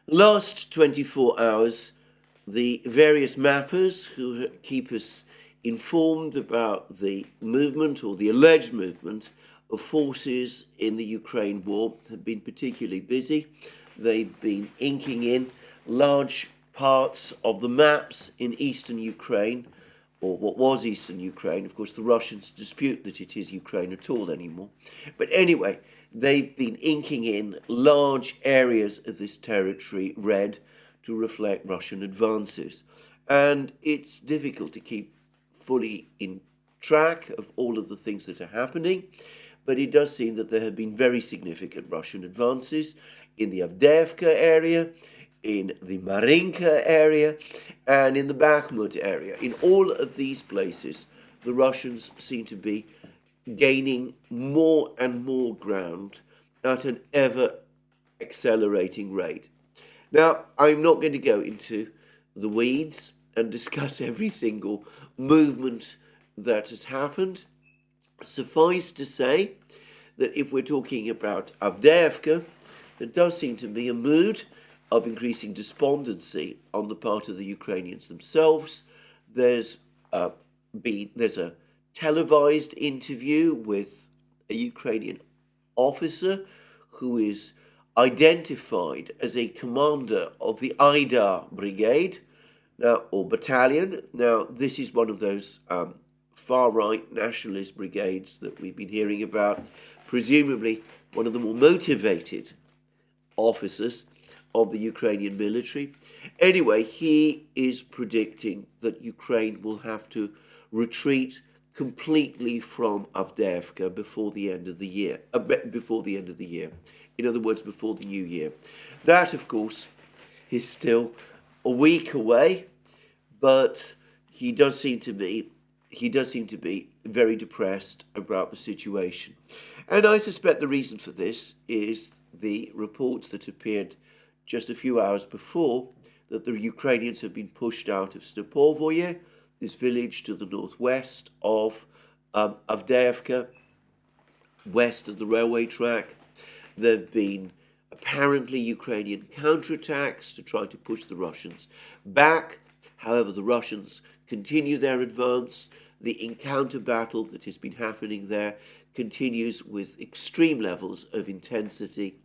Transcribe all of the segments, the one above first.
Last 24 hours, the various mappers who keep us informed about the movement or the alleged movement of forces in the Ukraine war have been particularly busy. They've been inking in large parts of the maps in eastern Ukraine, or what was eastern Ukraine. Of course, the Russians dispute that it is Ukraine at all anymore. But anyway, they've been inking in large areas of this territory red to reflect Russian advances. And it's difficult to keep fully in track of all of the things that are happening, but it does seem that there have been very significant Russian advances in the Avdeyevka area, in the Marinka area, and in the Bakhmut area. In all of these places, the Russians seem to be gaining more and more ground at an ever accelerating rate. Now, I'm not going to go into the weeds and discuss every single movement that has happened. Suffice to say that if we're talking about Avdeyevka, there does seem to be a mood of increasing despondency on the part of the Ukrainians themselves. There's a televised interview with a Ukrainian officer who is identified as a commander of the Ida brigade, now, or battalion. Now, this is one of those far-right nationalist brigades that we've been hearing about, presumably one of the more motivated officers of the Ukrainian military. Anyway, he is predicting that Ukraine will have to retreat completely from Avdeyevka before the end of the year. In other words, before the new year. That, of course, is still a week away, but he does seem to be very depressed about the situation. And I suspect the reason for this is the reports that appeared just a few hours before that the Ukrainians have been pushed out of Stepovoye, this village to the northwest of Avdeyevka, west of the railway track. There have been apparently Ukrainian counterattacks to try to push the Russians back. However, the Russians continue their advance. The encounter battle that has been happening there continues with extreme levels of intensity.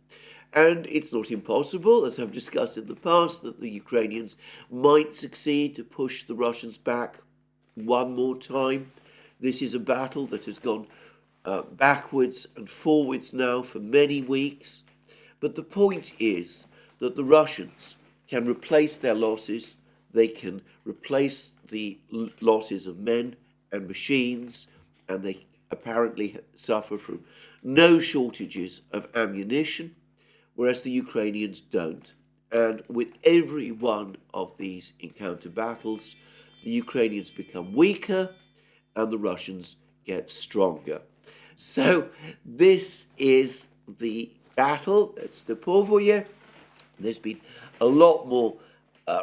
And it's not impossible, as I've discussed in the past, that the Ukrainians might succeed to push the Russians back one more time. This is a battle that has gone backwards and forwards now for many weeks. But the point is that the Russians can replace their losses. They can replace the losses of men and machines, and they apparently suffer from no shortages of ammunition, whereas the Ukrainians don't. And with every one of these encounter battles, the Ukrainians become weaker and the Russians get stronger. So this is the battle at Stepovoye. There's been a lot more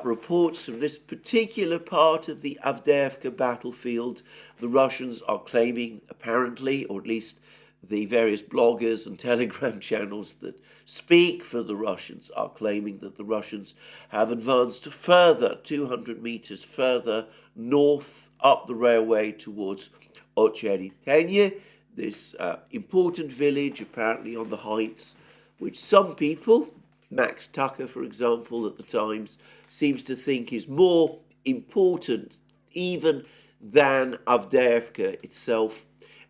reports from this particular part of the Avdeyevka battlefield. The Russians are claiming, apparently, or at least the various bloggers and telegram channels that speak for the Russians are claiming that the Russians have advanced further, 200 meters further north up the railway towards Ocheritenye, this important village apparently on the heights, which some people, Max Tucker, for example, at the Times, seems to think is more important even than Avdeyevka itself.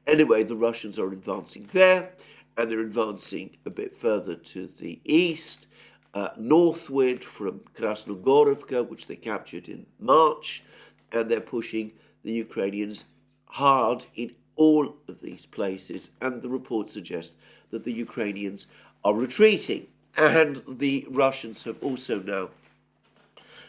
Anyway, the Russians are advancing there, and they're advancing a bit further to the east, northward from Krasnogorovka, which they captured in March, and they're pushing the Ukrainians hard in all of these places, and the reports suggest that the Ukrainians are retreating. And the Russians have also now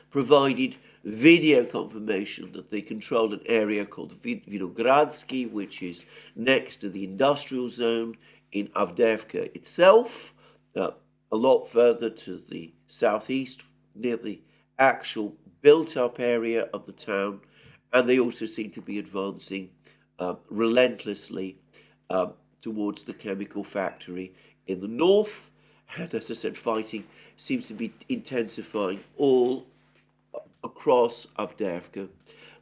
provided video confirmation that they control an area called Vinogradsky, which is next to the industrial zone in Avdeyevka itself, a lot further to the southeast, near the actual built-up area of the town. And they also seem to be advancing relentlessly towards the chemical factory in the north. And as I said, fighting seems to be intensifying all across Avdeyevka.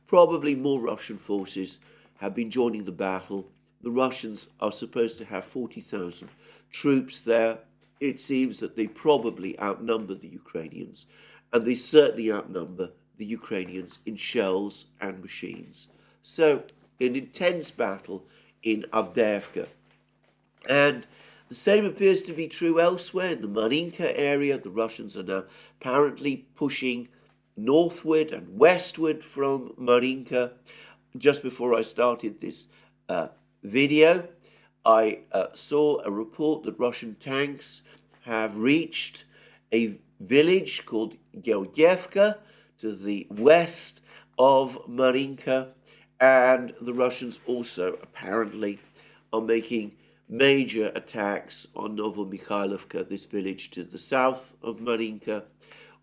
Probably more Russian forces have been joining the battle. The Russians are supposed to have 40,000 troops there. It seems that they probably outnumber the Ukrainians, and they certainly outnumber the Ukrainians in shells and machines. So, an intense battle in Avdeyevka. And the same appears to be true elsewhere in the Marinka area. The Russians are now apparently pushing northward and westward from Marinka. Just before I started this video, I saw a report that Russian tanks have reached a village called Georgievka to the west of Marinka, and the Russians also apparently are making major attacks on Novomikhailovka, this village to the south of Marinka,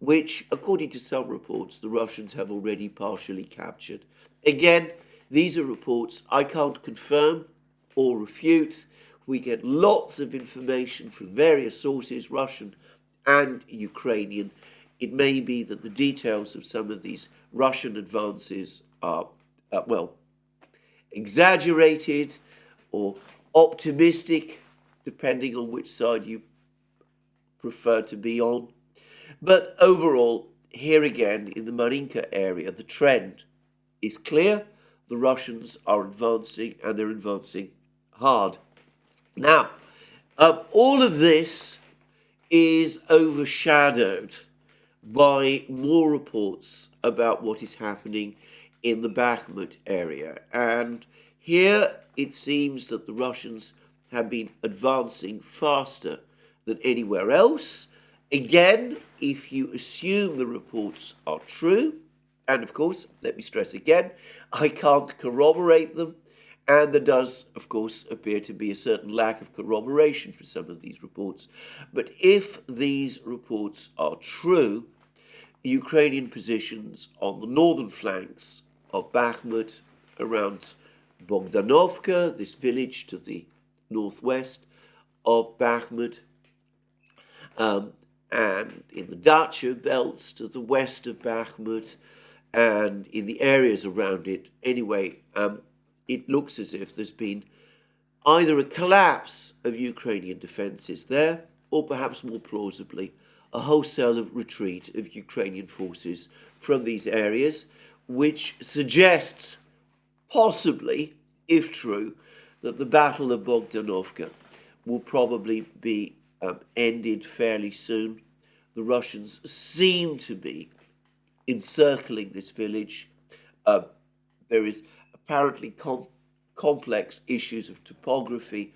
which, according to some reports, the Russians have already partially captured. Again, these are reports I can't confirm or refute. We get lots of information from various sources, Russian and Ukrainian. It may be that the details of some of these Russian advances are, exaggerated or optimistic, depending on which side you prefer to be on. But overall, here again, in the Marinka area, the trend is clear. The Russians are advancing, and they're advancing hard. Now, all of this is overshadowed by more reports about what is happening in the Bakhmut area. And here it seems that the Russians have been advancing faster than anywhere else. Again, if you assume the reports are true, and of course, let me stress again, I can't corroborate them, and there does, of course, appear to be a certain lack of corroboration for some of these reports. But if these reports are true, the Ukrainian positions on the northern flanks of Bakhmut, around Bogdanovka, this village to the northwest of Bakhmut, and in the Dacha belts to the west of Bakhmut, and in the areas around it. Anyway, it looks as if there's been either a collapse of Ukrainian defences there, or perhaps more plausibly, a wholesale retreat of Ukrainian forces from these areas, which suggests, possibly, if true, that the Battle of Bogdanovka will probably be ended fairly soon. The Russians seem to be encircling this village. There is apparently complex issues of topography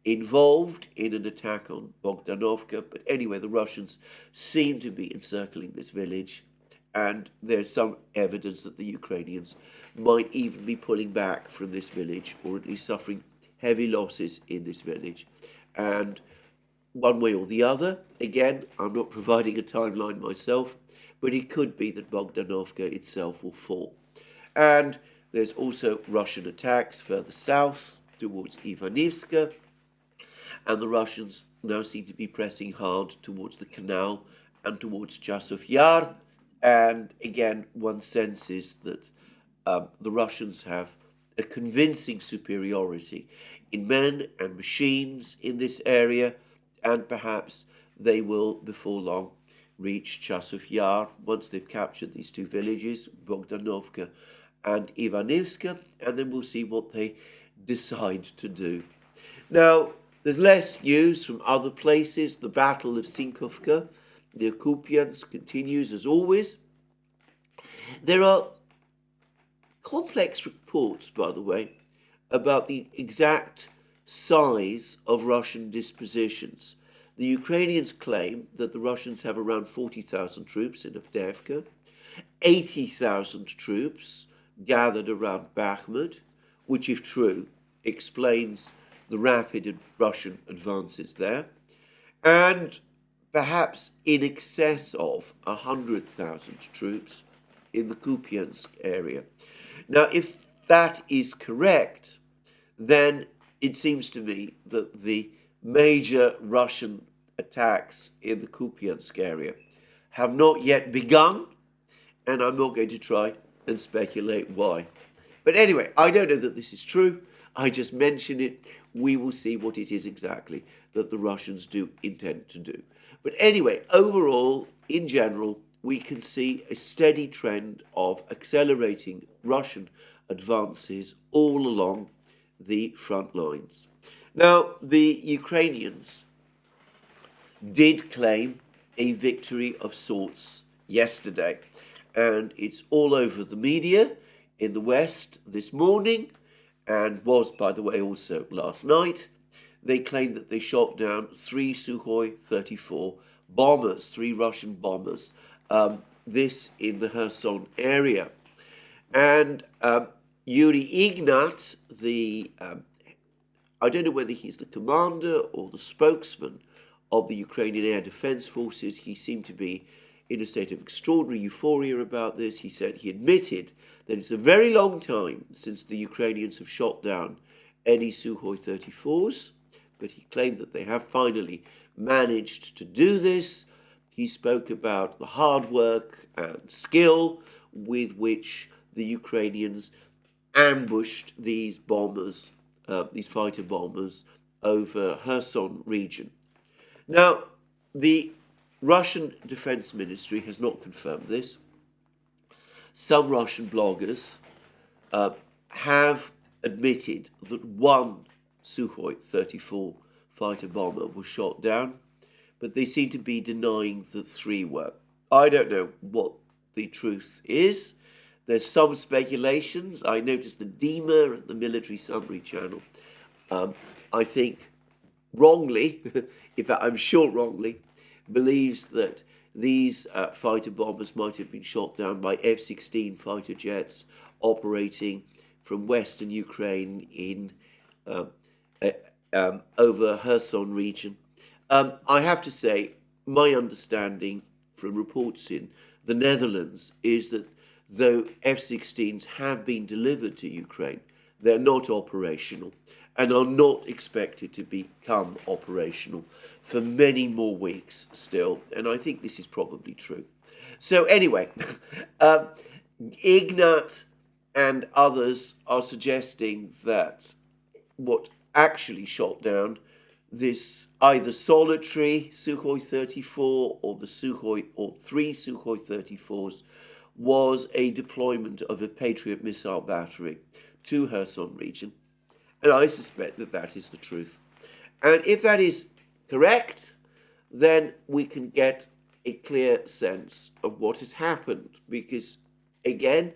involved in an attack on Bogdanovka, but anyway, the Russians seem to be encircling this village, and there's some evidence that the Ukrainians might even be pulling back from this village, or at least suffering heavy losses in this village. And one way or the other, again, I'm not providing a timeline myself, but it could be that Bogdanovka itself will fall. And there's also Russian attacks further south towards Ivanivska, and the Russians now seem to be pressing hard towards the canal and towards Chasov Yar. And again, one senses that the Russians have a convincing superiority in men and machines in this area, and perhaps they will, before long, reach Chasov Yar once they've captured these two villages, Bogdanovka and Ivanivska, and then we'll see what they decide to do. Now, there's less news from other places. The Battle of Sinkovka near Kupiansk continues as always. There are complex reports, by the way, about the exact size of Russian dispositions. The Ukrainians claim that the Russians have around 40,000 troops in Avdeyevka, 80,000 troops gathered around Bakhmut, which, if true, explains the rapid Russian advances there, and perhaps in excess of 100,000 troops in the Kupiansk area. Now, if that is correct, then it seems to me that the major Russian attacks in the Kupiansk area have not yet begun, and I'm not going to try and speculate why. But anyway, I don't know that this is true. I just mention it. We will see what it is exactly that the Russians do intend to do. But anyway, overall, in general, we can see a steady trend of accelerating Russian advances all along the front lines. Now, the Ukrainians did claim a victory of sorts yesterday, and it's all over the media in the West this morning, and was, by the way, also last night. They claimed that they shot down 3 Sukhoi 34 bombers, 3 Russian bombers, this in the Kherson area. And Yuri Ignat, I don't know whether he's the commander or the spokesman of the Ukrainian Air Defense Forces, he seemed to be in a state of extraordinary euphoria about this. He said he admitted that it's a very long time since the Ukrainians have shot down any Sukhoi 34s, but he claimed that they have finally managed to do this. He spoke about the hard work and skill with which the Ukrainians ambushed these bombers, these fighter bombers, over Kherson region. Now, the Russian Defense Ministry has not confirmed this. Some Russian bloggers have admitted that 1 Sukhoi 34 fighter bomber was shot down, but they seem to be denying that 3 were. I don't know what the truth is. There's some speculations. I noticed the Dima at the Military Summary channel, I think wrongly, in fact I'm sure wrongly, believes that these fighter bombers might have been shot down by F-16 fighter jets operating from western Ukraine in over Kherson region. I have to say, my understanding from reports in the Netherlands is that though F-16s have been delivered to Ukraine, they're not operational and are not expected to become operational for many more weeks still. And I think this is probably true. So anyway, Ignat and others are suggesting that what actually shot down this either solitary Sukhoi 34 or the Sukhoi or 3 Sukhoi 34s was a deployment of a Patriot missile battery to Kherson region. And I suspect that that is the truth. And if that is correct, then we can get a clear sense of what has happened. Because, again,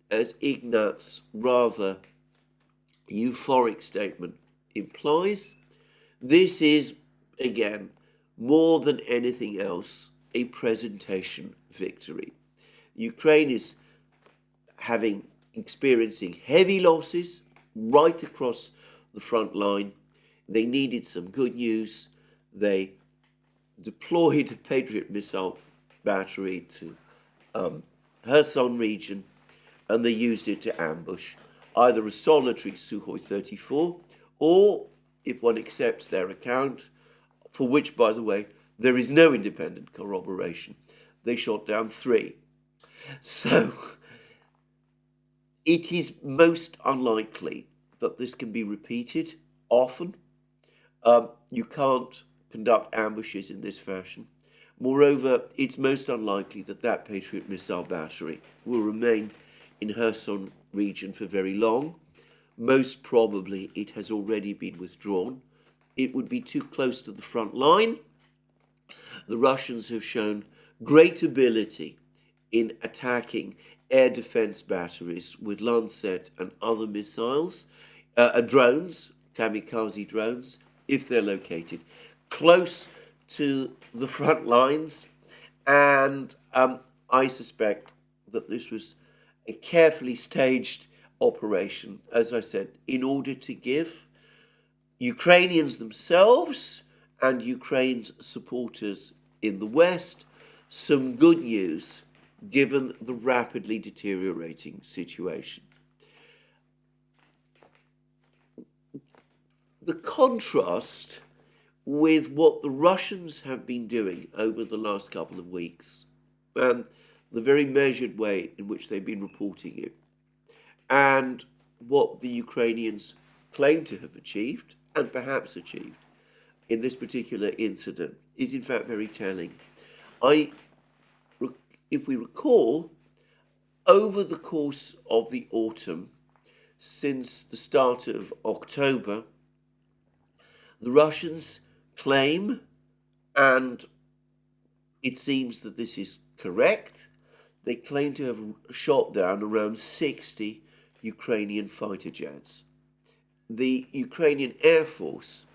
as Ignat's rather euphoric statement implies, this is, again, more than anything else, a presentation victory. Ukraine is experiencing heavy losses right across the front line. They needed some good news. They deployed a Patriot missile battery to Kherson region, and they used it to ambush either a solitary Sukhoi 34 or, if one accepts their account, for which, by the way, there is no independent corroboration, they shot down 3. So it is most unlikely that this can be repeated often. You can't conduct ambushes in this fashion. Moreover, it's most unlikely that that Patriot missile battery will remain in Kherson region for very long. Most probably it has already been withdrawn. It would be too close to the front line. The Russians have shown great ability in attacking air defense batteries with Lancet and other missiles, drones, kamikaze drones, if they're located close to the front lines. And I suspect that this was a carefully staged operation, as I said, in order to give Ukrainians themselves and Ukraine's supporters in the West some good news given the rapidly deteriorating situation. The contrast with what the Russians have been doing over the last couple of weeks and the very measured way in which they've been reporting it, and what the Ukrainians claim to have achieved and perhaps achieved in this particular incident is in fact very telling. If we recall, over the course of the autumn, since the start of October, the Russians claim, and it seems that this is correct, they claim to have shot down around 60 Ukrainian fighter jets. The Ukrainian Air Force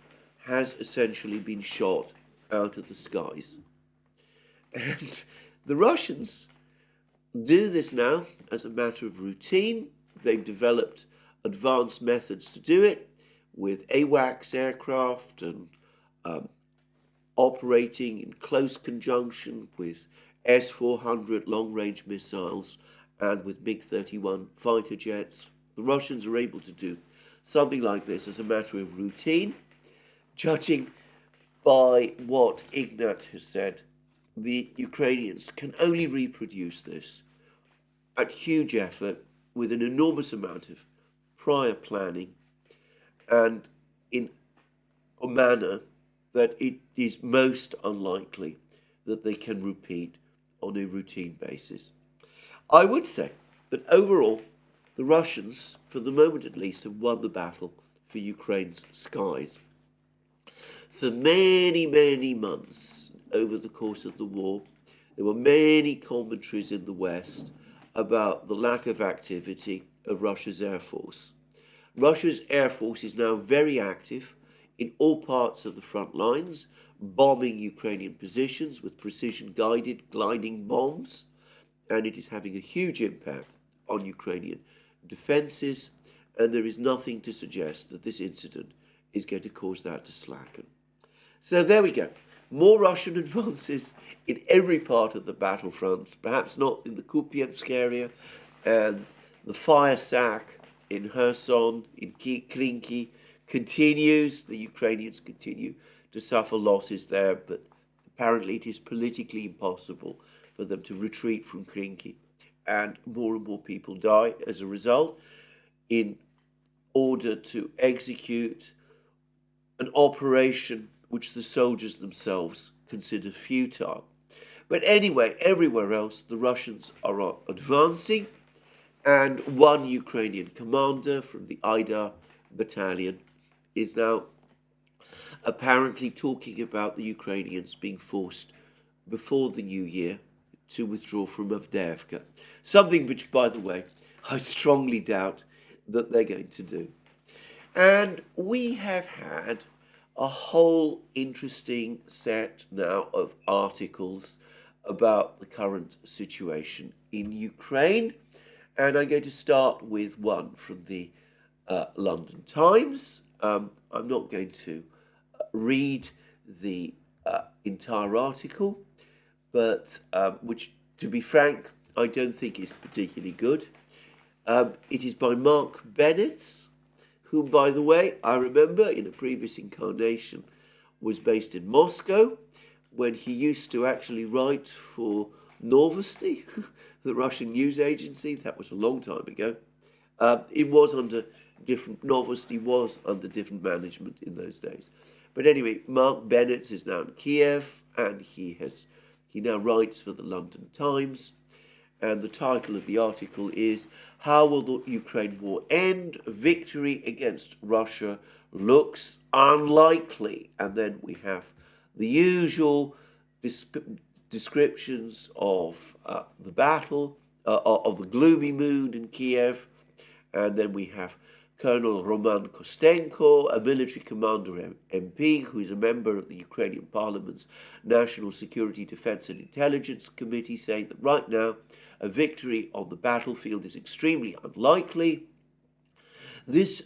has essentially been shot out of the skies. And the Russians do this now as a matter of routine. They've developed advanced methods to do it with AWACS aircraft and operating in close conjunction with S-400 long-range missiles and with MiG-31 fighter jets. The Russians are able to do something like this as a matter of routine. Judging by what Ignat has said, the Ukrainians can only reproduce this at huge effort with an enormous amount of prior planning and in a manner that it is most unlikely that they can repeat on a routine basis. I would say that overall, the Russians, for the moment at least, have won the battle for Ukraine's skies. For many, many months over the course of the war, there were many commentaries in the West about the lack of activity of Russia's Air Force. Russia's Air Force is now very active in all parts of the front lines, bombing Ukrainian positions with precision-guided gliding bombs, and it is having a huge impact on Ukrainian defenses, and there is nothing to suggest that this incident is going to cause that to slacken. So there we go. More Russian advances in every part of the battlefronts, perhaps not in the Kupiansk area, and the fire sack in Kherson, in Krinky, continues. The Ukrainians continue to suffer losses there, but apparently it is politically impossible for them to retreat from Krinky, and more people die as a result in order to execute an operation which the soldiers themselves consider futile. But anyway, everywhere else, the Russians are advancing, and one Ukrainian commander from the Ida battalion is now apparently talking about the Ukrainians being forced before the new year to withdraw from Avdeyevka. Something which, by the way, I strongly doubt that they're going to do. And we have had a whole interesting set now of articles about the current situation in Ukraine. And I'm going to start with one from the London Times. I'm not going to read the entire article, but which, to be frank, I don't think is particularly good. It is by Mark Bennett, who, by the way, I remember in a previous incarnation was based in Moscow when he used to actually write for Novosti, the Russian news agency. That was a long time ago. It was under Novosti was under different management in those days. But anyway, Mark Bennett is now in Kiev, and he now writes for the London Times. And the title of the article is, "How Will the Ukraine War End? Victory against Russia Looks Unlikely." And then we have the usual descriptions of the battle, of the gloomy mood in Kiev. And then we have Colonel Roman Kostenko, a military commander MP, who is a member of the Ukrainian Parliament's National Security, Defense and Intelligence Committee, saying that right now a victory on the battlefield is extremely unlikely. This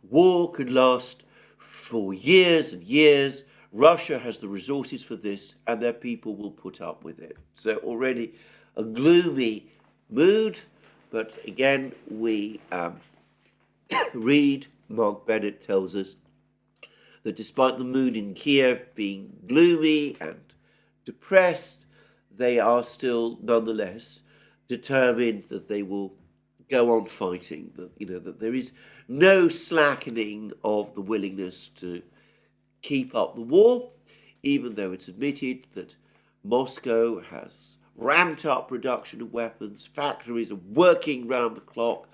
war could last for years and years. Russia has the resources for this, and their people will put up with it. So already a gloomy mood, but again, we read, Mark Bennett tells us, that despite the mood in Kiev being gloomy and depressed, they are still nonetheless determined that they will go on fighting, that there is no slackening of the willingness to keep up the war, even though it's admitted that Moscow has ramped up production of weapons, factories are working round the clock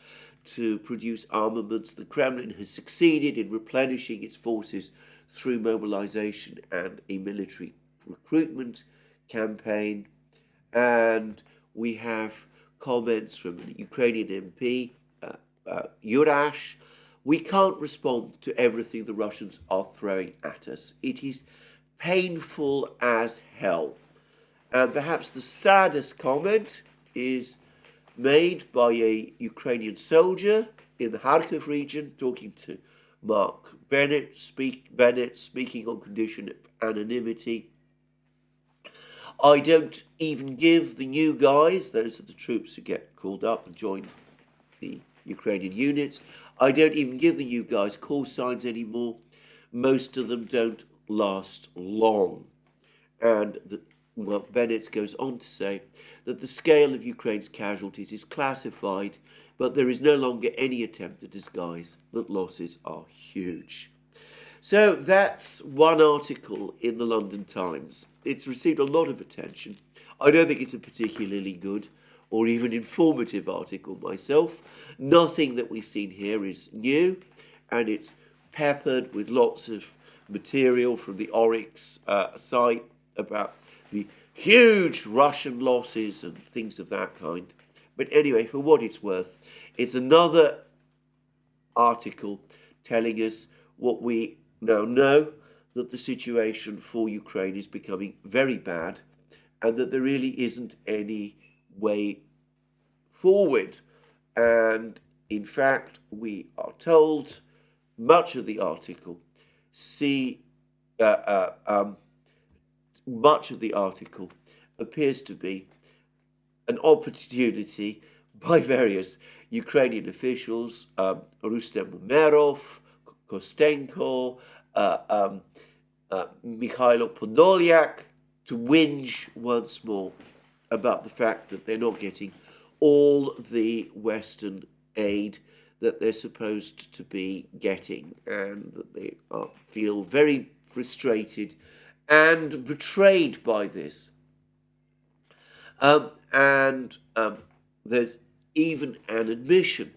to produce armaments. The Kremlin has succeeded in replenishing its forces through mobilization and a military recruitment campaign. And we have comments from the Ukrainian MP, Yurash. We can't respond to everything the Russians are throwing at us. It is painful as hell. And perhaps the saddest comment is made by a Ukrainian soldier in the Kharkiv region, talking to Mark Bennett, speaking on condition of anonymity. I don't even give the new guys, those are the troops who get called up and join the Ukrainian units, I don't even give the new guys call signs anymore. Most of them don't last long. And Bennett goes on to say that the scale of Ukraine's casualties is classified, but there is no longer any attempt to disguise that losses are huge. So that's one article in the London Times. It's received a lot of attention. I don't think it's a particularly good or even informative article myself. Nothing that we've seen here is new, and it's peppered with lots of material from the Oryx site about the huge Russian losses and things of that kind. But anyway, for what it's worth, it's another article telling us what we now know, that the situation for Ukraine is becoming very bad and that there really isn't any way forward. And in fact, we are told, much of the article, much of the article appears to be an opportunity by various Ukrainian officials, Rustem Umerov, Kostenko, Mikhailo Podolyak, to whinge once more about the fact that they're not getting all the Western aid that they're supposed to be getting, and that they feel very frustrated and betrayed by this. There's even an admission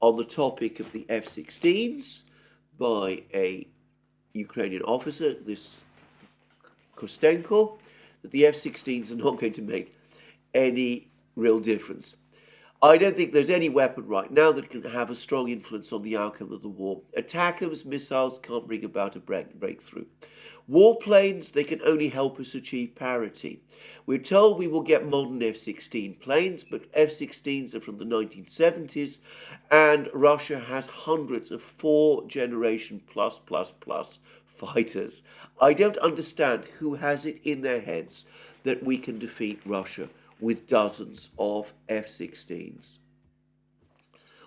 on the topic of the F-16s by a Ukrainian officer, this Kostenko, that the F-16s are not going to make any real difference. I don't think there's any weapon right now that can have a strong influence on the outcome of the war. ATACMS missiles can't bring about a breakthrough. Warplanes, they can only help us achieve parity. We're told we will get modern F-16 planes, but F-16s are from the 1970s, and Russia has hundreds of four-generation plus fighters. I don't understand who has it in their heads that we can defeat Russia with dozens of F-16s.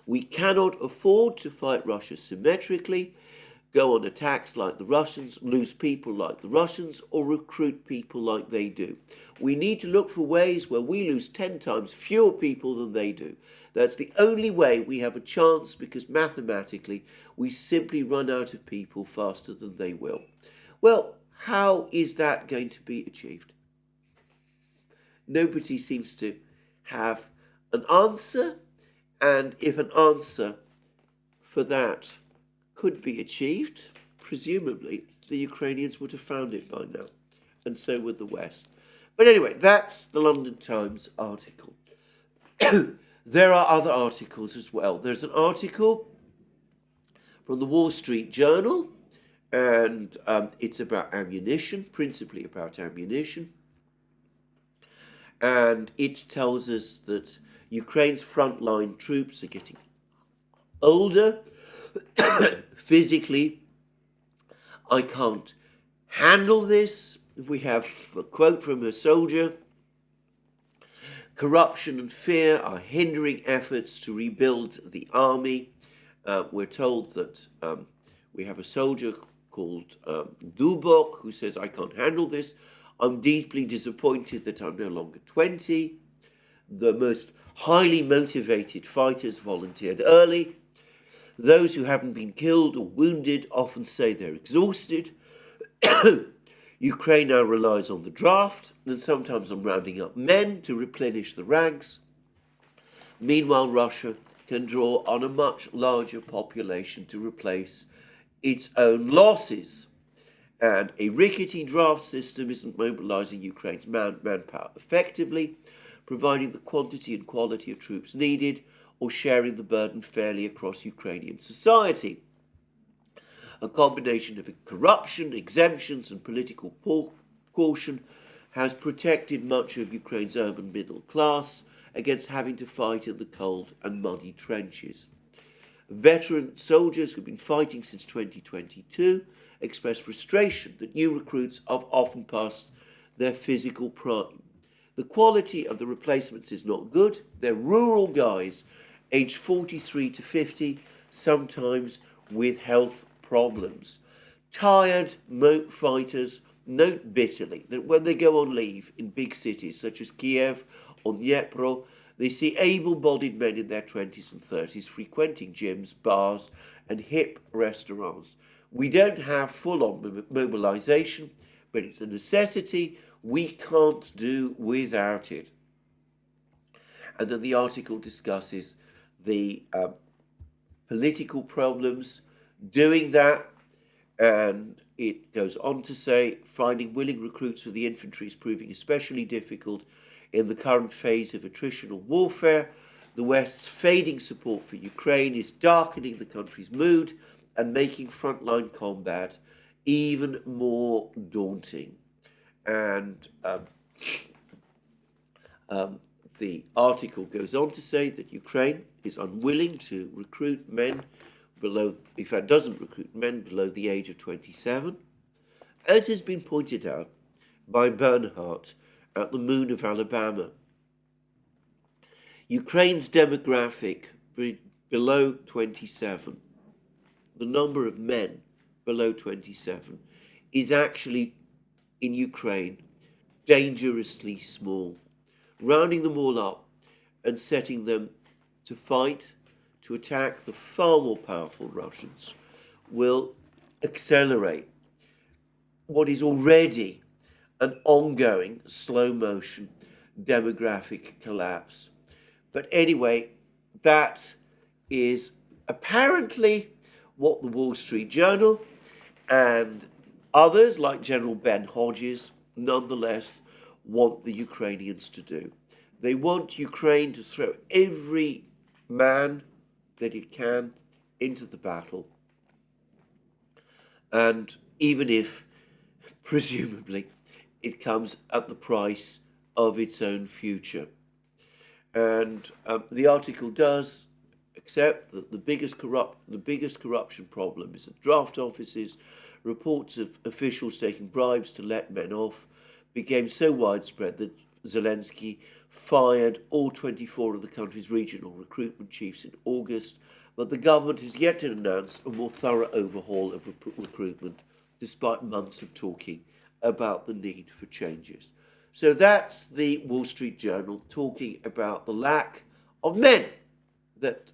We cannot afford to fight Russia symmetrically, go on attacks like the Russians, lose people like the Russians, or recruit people like they do. We need to look for ways where we lose 10 times fewer people than they do. That's the only way we have a chance, because mathematically we simply run out of people faster than they will. Well, how is that going to be achieved? Nobody seems to have an answer, and if an answer for that could be achieved, presumably the Ukrainians would have found it by now, and so would the West. But anyway, that's the London Times article. There are other articles as well. There's an article from the Wall Street Journal, and it's about ammunition, principally about ammunition. And it tells us that Ukraine's frontline troops are getting older. Physically, I can't handle this. We have a quote from a soldier: corruption and fear are hindering efforts to rebuild the army. We're told that we have a soldier called Dubok, who says, I can't handle this. I'm deeply disappointed that I'm no longer 20. The most highly motivated fighters volunteered early. Those who haven't been killed or wounded often say they're exhausted. Ukraine now relies on the draft and sometimes on rounding up men to replenish the ranks. Meanwhile, Russia can draw on a much larger population to replace its own losses. And a rickety draft system isn't mobilizing Ukraine's manpower effectively, providing the quantity and quality of troops needed, or sharing the burden fairly across Ukrainian society. A combination of corruption, exemptions, and political caution has protected much of Ukraine's urban middle class against having to fight in the cold and muddy trenches. Veteran soldiers who've been fighting since 2022 express frustration that new recruits have often passed their physical prime. The quality of the replacements is not good. They're rural guys, aged 43 to 50, sometimes with health problems. Tired fighters note bitterly that when they go on leave in big cities such as Kiev or Dnipro, they see able-bodied men in their 20s and 30s frequenting gyms, bars, and hip restaurants. We don't have full-on mobilization, but it's a necessity. We can't do without it. And then the article discusses the political problems doing that, and it goes on to say finding willing recruits for the infantry is proving especially difficult in the current phase of attritional warfare. The West's fading support for Ukraine is darkening the country's mood and making frontline combat even more daunting. And the article goes on to say that Ukraine is unwilling to recruit men below, in fact, doesn't recruit men below the age of 27, as has been pointed out by Bernhardt at the Moon of Alabama. Ukraine's demographic below 27, the number of men below 27, is actually in Ukraine dangerously small. Rounding them all up and setting them to fight, to attack the far more powerful Russians, will accelerate what is already an ongoing slow-motion demographic collapse. But anyway, that is apparently what the Wall Street Journal and others like General Ben Hodges nonetheless want the Ukrainians to do. They want Ukraine to throw every man that it can into the battle. And even if, presumably, it comes at the price of its own future. And the article does accept that the biggest corruption problem is at draft offices. Reports of officials taking bribes to let men off became so widespread that Zelensky fired all 24 of the country's regional recruitment chiefs in August, but the government has yet to announce a more thorough overhaul of recruitment, despite months of talking about the need for changes. So that's the Wall Street Journal talking about the lack of men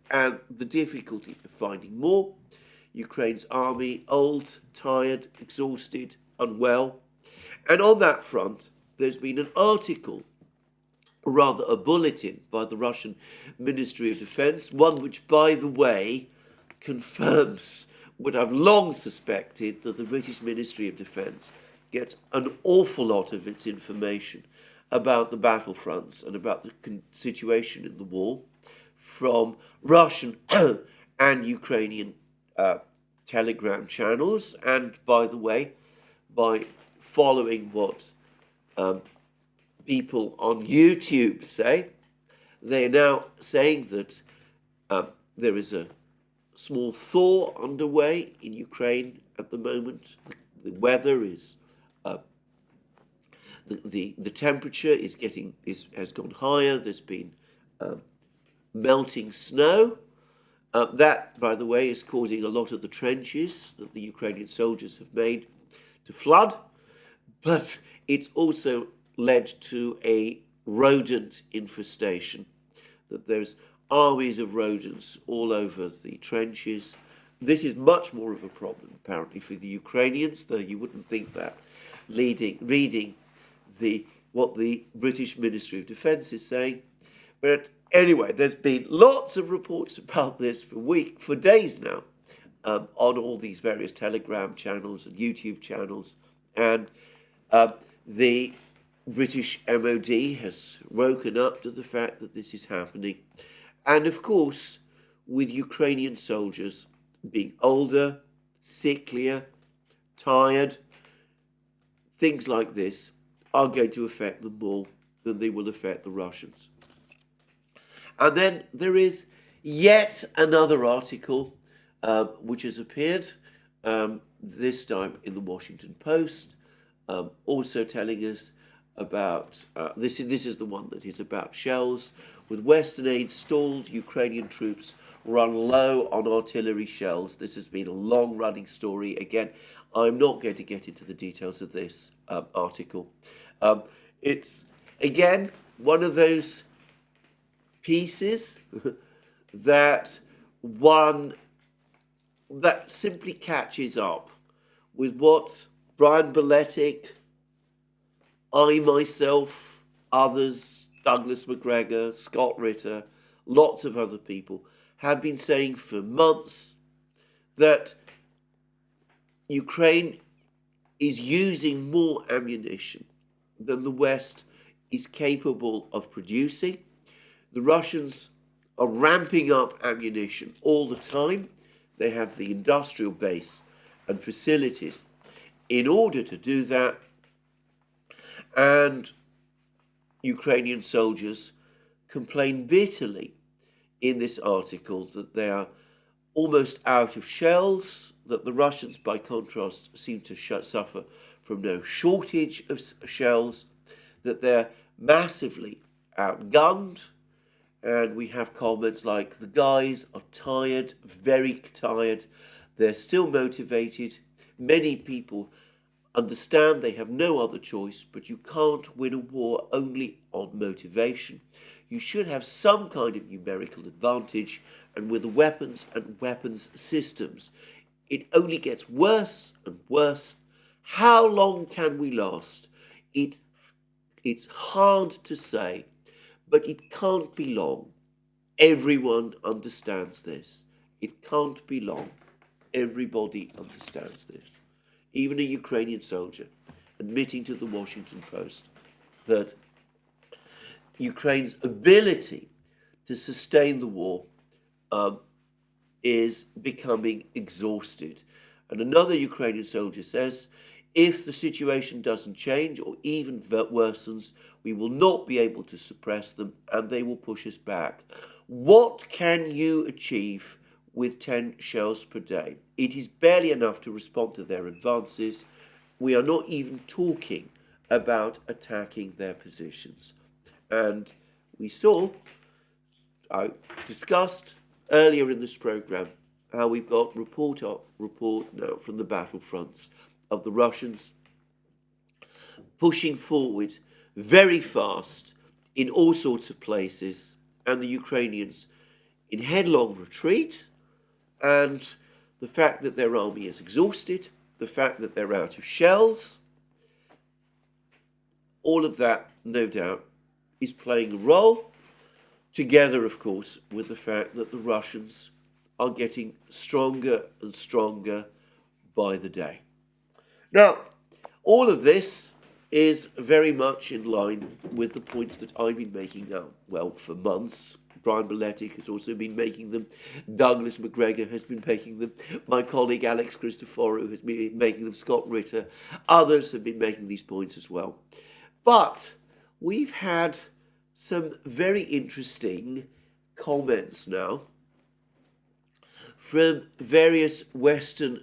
and the difficulty of finding more. Ukraine's army, old, tired, exhausted, unwell. And on that front, there's been an article, or rather a bulletin, by the Russian Ministry of Defense, one which, by the way, confirms what I've long suspected, that the British Ministry of Defense gets an awful lot of its information about the battlefronts and about the situation in the war from Russian and Ukrainian telegram channels. And by the way, by following what people on YouTube say, they are now saying that there is a small thaw underway in Ukraine at the moment. The weather is the temperature has gone higher. There's been melting snow, That, by the way, is causing a lot of the trenches that the Ukrainian soldiers have made to flood, but it's also led to a rodent infestation, that there's armies of rodents all over the trenches. This is much more of a problem, apparently, for the Ukrainians, though you wouldn't think that, reading what the British Ministry of Defence is saying. But anyway, there's been lots of reports about this for days now, on all these various Telegram channels and YouTube channels, and the British MOD has woken up to the fact that this is happening. And of course, with Ukrainian soldiers being older, sicklier, tired, things like this are going to affect them more than they will affect the Russians. And then there is yet another article which has appeared, this time in the Washington Post, also telling us about, this is the one that is about shells. With Western aid stalled, Ukrainian troops run low on artillery shells. This has been a long-running story. Again, I'm not going to get into the details of this article. It's, again, one of those pieces that simply catches up with what Brian Beletic, I myself, others, Douglas McGregor, Scott Ritter, lots of other people have been saying for months, that Ukraine is using more ammunition than the West is capable of producing. The Russians are ramping up ammunition all the time. They have the industrial base and facilities in order to do that. And Ukrainian soldiers complain bitterly in this article that they are almost out of shells, that the Russians, by contrast, seem to suffer from no shortage of shells, that they're massively outgunned. And we have comments like, the guys are tired, very tired, they're still motivated. Many people understand they have no other choice, but you can't win a war only on motivation. You should have some kind of numerical advantage, and with the weapons and weapons systems, it only gets worse and worse. How long can we last? It's hard to say, but it can't be long. Everyone understands this. It can't be long. Everybody understands this. Even a Ukrainian soldier admitting to the Washington Post that Ukraine's ability to sustain the war is becoming exhausted. And another Ukrainian soldier says, if the situation doesn't change or even worsens, we will not be able to suppress them and they will push us back. What can you achieve with 10 shells per day? It is barely enough to respond to their advances. We are not even talking about attacking their positions. And we saw, I discussed earlier in this program, how we've got report now from the battlefronts of the Russians pushing forward very fast in all sorts of places, and the Ukrainians in headlong retreat. And the fact that their army is exhausted, the fact that they're out of shells, all of that, no doubt, is playing a role, together, of course, with the fact that the Russians are getting stronger and stronger by the day. Now, all of this is very much in line with the points that I've been making now, well, for months. Brian Beletic has also been making them. Douglas McGregor has been making them. My colleague Alex Christoforou has been making them. Scott Ritter. Others have been making these points as well. But we've had some very interesting comments now from various Western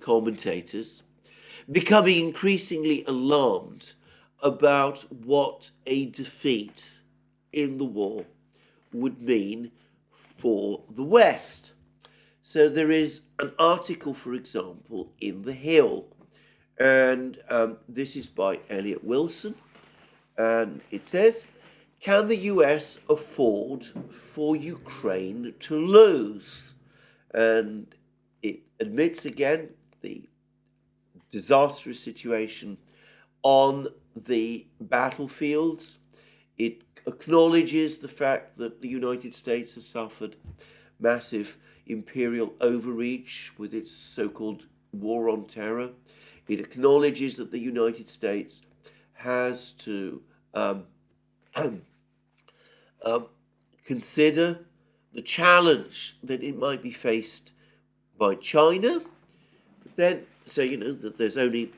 commentators becoming increasingly alarmed about what a defeat in the war would mean for the West. So there is an article, for example, in The Hill, and this is by Elliot Wilson, and it says, can the US afford for Ukraine to lose? And it admits again the disastrous situation on the battlefields. It acknowledges the fact that the United States has suffered massive imperial overreach with its so-called war on terror. It acknowledges that the United States has to consider the challenge that it might be faced by China. But then, so that there's only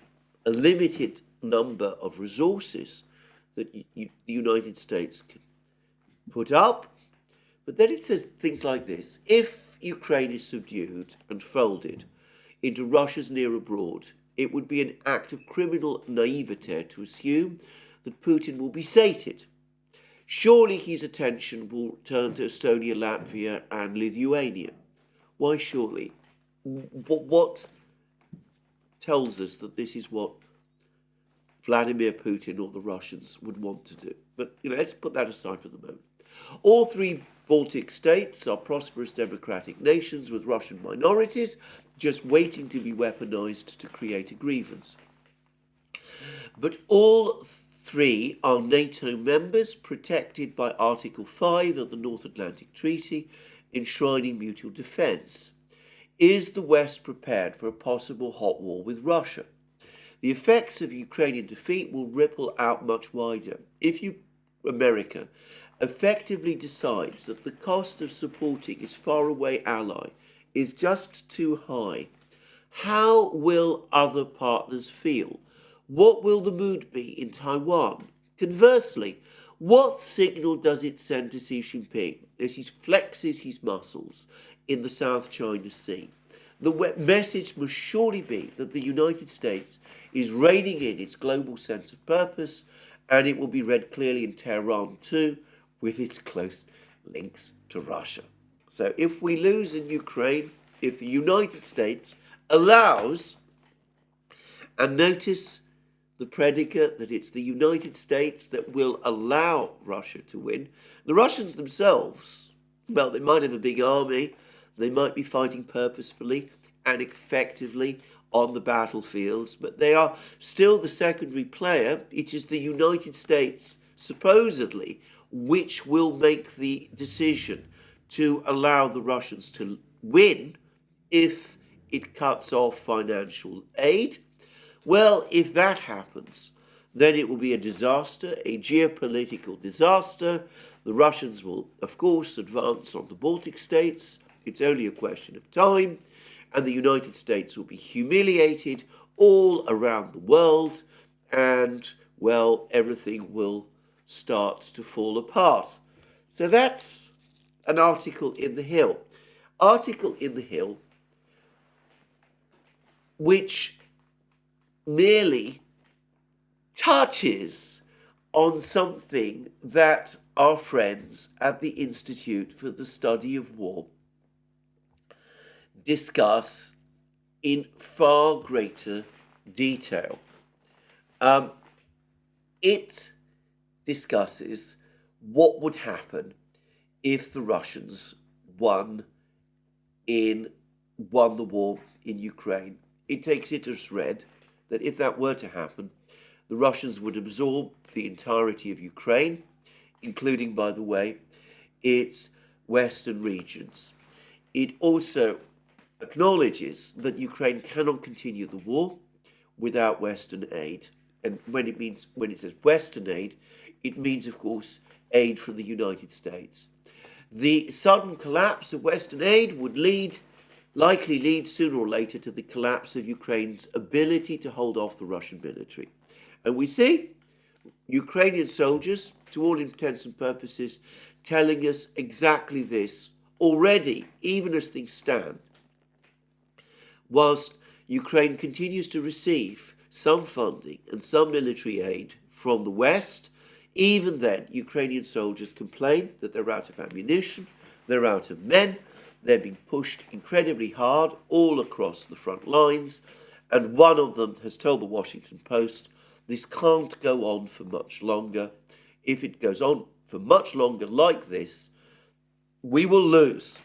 a limited number of resources that the United States can put up. But then it says things like this: if Ukraine is subdued and folded into Russia's near abroad, it would be an act of criminal naivete to assume that Putin will be sated. Surely his attention will turn to Estonia, Latvia, and Lithuania. Why surely? What tells us that this is what Vladimir Putin or the Russians would want to do? But let's put that aside for the moment. All three Baltic states are prosperous democratic nations with Russian minorities just waiting to be weaponized to create a grievance. But all three are NATO members protected by Article 5 of the North Atlantic Treaty, enshrining mutual defense. Is the West prepared for a possible hot war with Russia? The effects of Ukrainian defeat will ripple out much wider. If America effectively decides that the cost of supporting its faraway ally is just too high, how will other partners feel? What will the mood be in Taiwan? Conversely, what signal does it send to Xi Jinping as he flexes his muscles in the South China Sea? The message must surely be that the United States is reining in its global sense of purpose, and it will be read clearly in Tehran too, with its close links to Russia. So if we lose in Ukraine, if the United States allows, and notice the predicate that it's the United States that will allow Russia to win. The Russians themselves, well, they might have a big army, they might be fighting purposefully and effectively on the battlefields, but they are still the secondary player. It is the United States, supposedly, which will make the decision to allow the Russians to win if it cuts off financial aid. Well, if that happens, then it will be a disaster, a geopolitical disaster. The Russians will, of course, advance on the Baltic states. It's only a question of time. And the United States will be humiliated all around the world. And, well, everything will start to fall apart. So that's an article in The Hill. Article in The Hill, which merely touches on something that our friends at the Institute for the Study of War discuss in far greater detail. It discusses what would happen if the Russians won the war in Ukraine. It takes it as read that if that were to happen, the Russians would absorb the entirety of Ukraine, including, by the way, its western regions. It also acknowledges that Ukraine cannot continue the war without Western aid. And when it says Western aid, it means, of course, aid from the United States. The sudden collapse of Western aid would likely lead sooner or later to the collapse of Ukraine's ability to hold off the Russian military. And we see Ukrainian soldiers, to all intents and purposes, telling us exactly this already, even as things stand. Whilst Ukraine continues to receive some funding and some military aid from the West, even then Ukrainian soldiers complain that they're out of ammunition, They're out of men. They're being pushed incredibly hard all across the front lines. And one of them has told the Washington Post, this can't go on for much longer. If it goes on for much longer like this, we will lose.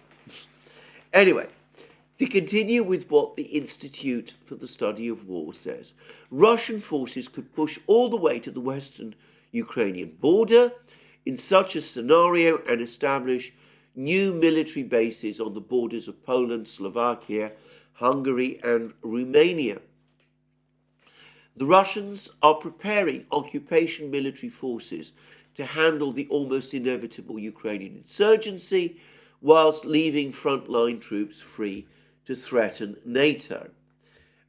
Anyway, to continue with what the Institute for the Study of War says, Russian forces could push all the way to the western Ukrainian border in such a scenario and establish new military bases on the borders of Poland, Slovakia, Hungary and Romania. The Russians are preparing occupation military forces to handle the almost inevitable Ukrainian insurgency whilst leaving frontline troops free to threaten NATO.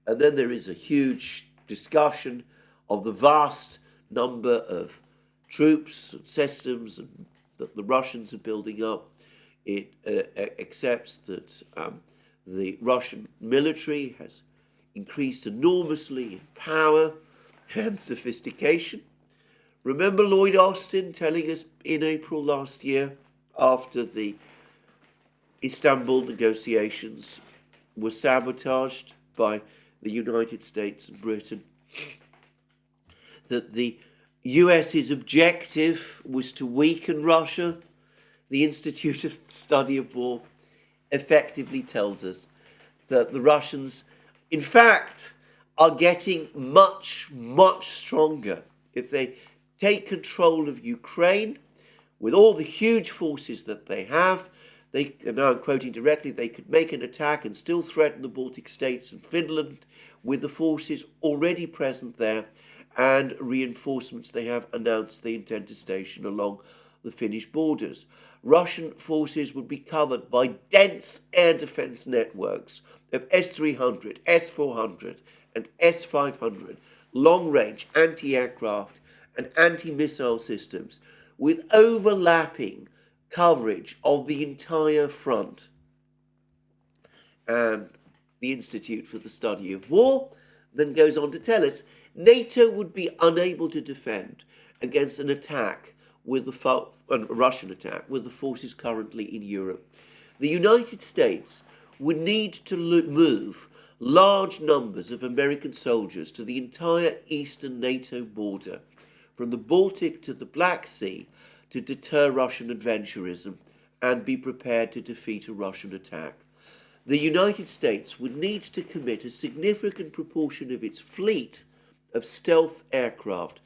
And then there is a huge discussion of the vast number of troops and systems that the Russians are building up. It accepts that the Russian military has increased enormously in power and sophistication. Remember Lloyd Austin telling us in April last year, after the Istanbul negotiations were sabotaged by the United States and Britain, that the US's objective was to weaken Russia? The Institute of Study of War effectively tells us that the Russians, in fact, are getting much, much stronger. If they take control of Ukraine with all the huge forces that they have, they, and now I'm quoting directly, they could make an attack and still threaten the Baltic states and Finland with the forces already present there and reinforcements they have announced they intend to station along the Finnish borders. Russian forces would be covered by dense air defense networks of S-300, S-400 and S-500 long-range anti-aircraft and anti-missile systems with overlapping coverage of the entire front. And the Institute for the Study of War then goes on to tell us NATO would be unable to defend against an attack with a Russian attack with the forces currently in Europe. The United States would need to move large numbers of American soldiers to the entire eastern NATO border, from the Baltic to the Black Sea, to deter Russian adventurism and be prepared to defeat a Russian attack. The United States would need to commit a significant proportion of its fleet of stealth aircraft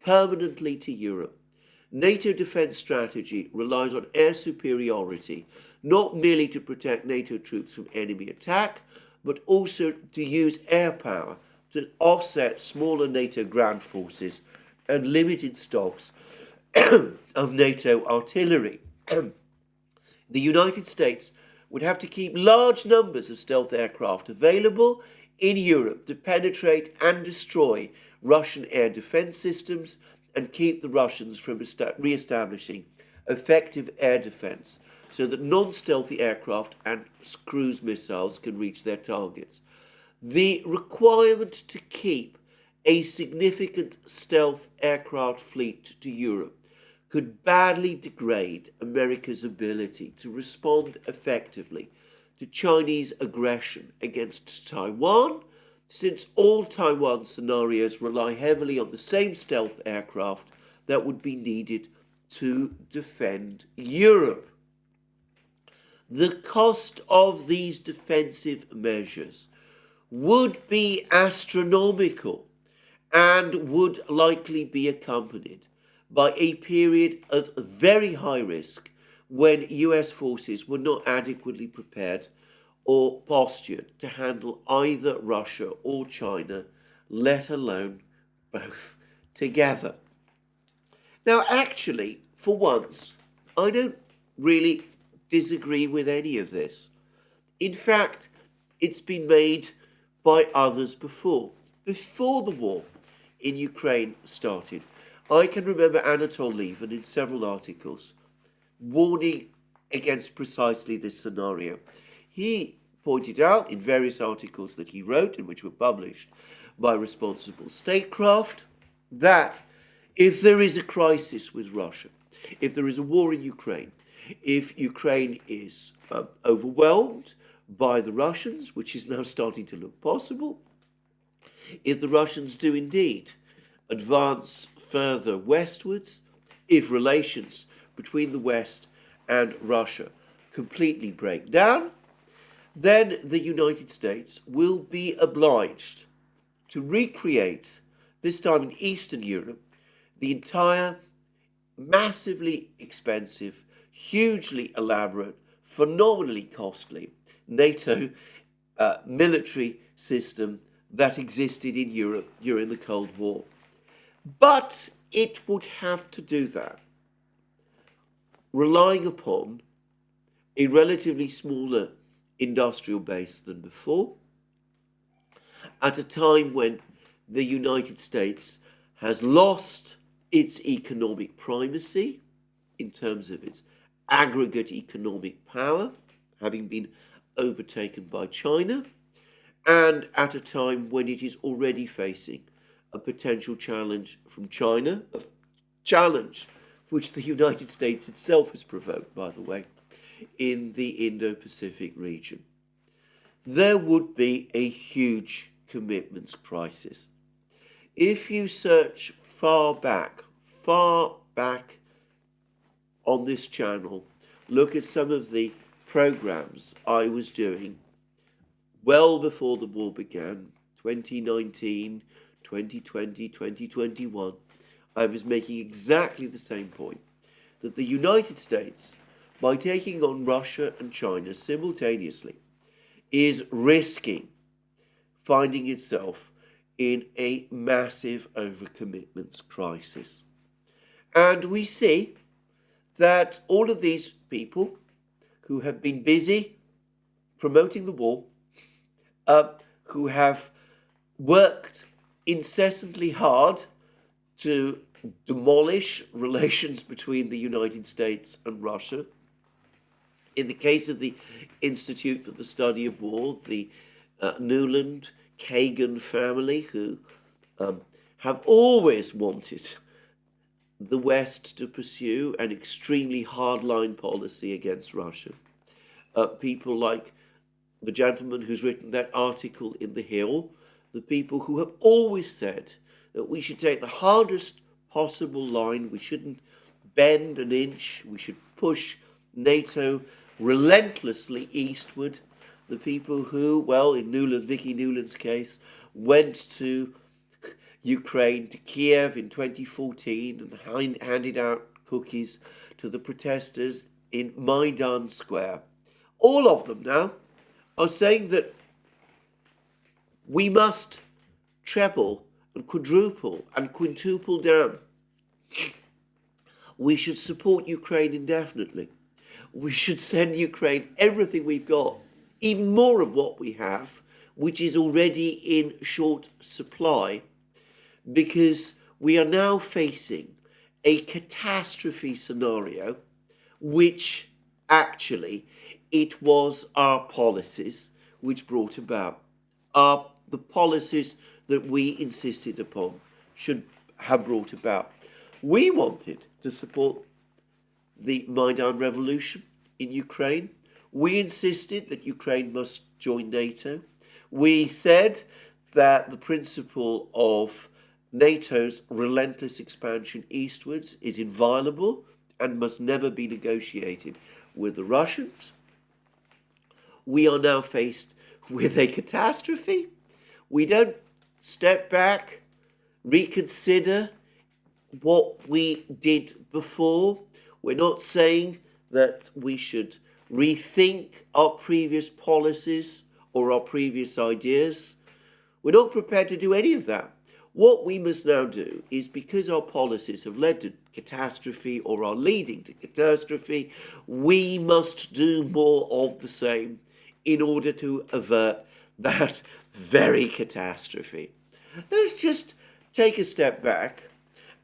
permanently to Europe. NATO defense strategy relies on air superiority, not merely to protect NATO troops from enemy attack, but also to use air power to offset smaller NATO ground forces and limited stocks of NATO artillery. The United States would have to keep large numbers of stealth aircraft available in Europe to penetrate and destroy Russian air defense systems and keep the Russians from re-establishing effective air defense so that non-stealthy aircraft and cruise missiles can reach their targets. The requirement to keep a significant stealth aircraft fleet to Europe could badly degrade America's ability to respond effectively to Chinese aggression against Taiwan, since all Taiwan scenarios rely heavily on the same stealth aircraft that would be needed to defend Europe. The cost of these defensive measures would be astronomical and would likely be accompanied by a period of very high risk when US forces were not adequately prepared or postured to handle either Russia or China, let alone both together. Now, actually, for once, I don't really disagree with any of this. In fact, it's been made by others before the war in Ukraine started. I can remember Anatol Lieven in several articles warning against precisely this scenario. He pointed out in various articles that he wrote and which were published by Responsible Statecraft that if there is a crisis with Russia, if there is a war in Ukraine, If Ukraine is overwhelmed by the Russians, which is now starting to look possible, if the Russians do indeed advance further westwards, if relations between the West and Russia completely break down, then the United States will be obliged to recreate, this time in Eastern Europe, the entire massively expensive, hugely elaborate, phenomenally costly NATO military system that existed in Europe during the Cold War. But it would have to do that relying upon a relatively smaller industrial base than before, at a time when the United States has lost its economic primacy in terms of its aggregate economic power, having been overtaken by China, and at a time when it is already facing a potential challenge from China, a challenge which the United States itself has provoked, by the way, in the Indo-Pacific region. There would be a huge commitments crisis. If you search far back on this channel, look at some of the programs I was doing well before the war began, 2019, 2020, 2021, I was making exactly the same point, that the United States, by taking on Russia and China simultaneously, is risking finding itself in a massive overcommitments crisis. And we see that all of these people who have been busy promoting the war, who have worked incessantly hard to demolish relations between the United States and Russia. In the case of the Institute for the Study of War, the Nuland Kagan family, who have always wanted the West to pursue an extremely hardline policy against Russia. People like the gentleman who's written that article in The Hill, the people who have always said that we should take the hardest possible line, we shouldn't bend an inch, we should push NATO relentlessly eastward. The people who, well, in Vicky Nuland's case, went to Ukraine, to Kiev in 2014 and handed out cookies to the protesters in Maidan Square. All of them now are saying that we must treble and quadruple and quintuple down. We should support Ukraine indefinitely. We should send Ukraine everything we've got, even more of what we have, which is already in short supply, because we are now facing a catastrophe scenario, which actually it was our policies which brought about. The policies that we insisted upon should have brought about. We wanted to support the Maidan revolution in Ukraine. We insisted that Ukraine must join NATO. We said that the principle of NATO's relentless expansion eastwards is inviolable and must never be negotiated with the Russians. We are now faced with a catastrophe. We don't step back, reconsider what we did before. We're not saying that we should rethink our previous policies or our previous ideas. We're not prepared to do any of that. What we must now do is, because our policies have led to catastrophe or are leading to catastrophe, we must do more of the same in order to avert that very catastrophe. Let's just take a step back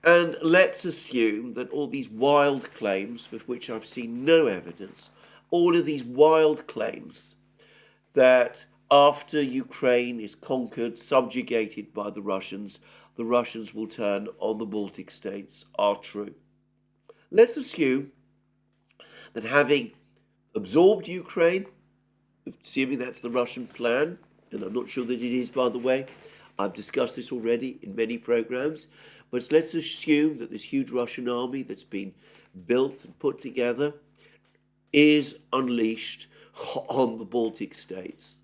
and let's assume that all these wild claims, for which I've seen no evidence, all of these wild claims that after Ukraine is conquered, subjugated by the Russians will turn on the Baltic states, are true. Let's assume that having absorbed Ukraine, assuming that's the Russian plan, and I'm not sure that it is, by the way, I've discussed this already in many programs, but let's assume that this huge Russian army that's been built and put together is unleashed on the Baltic states.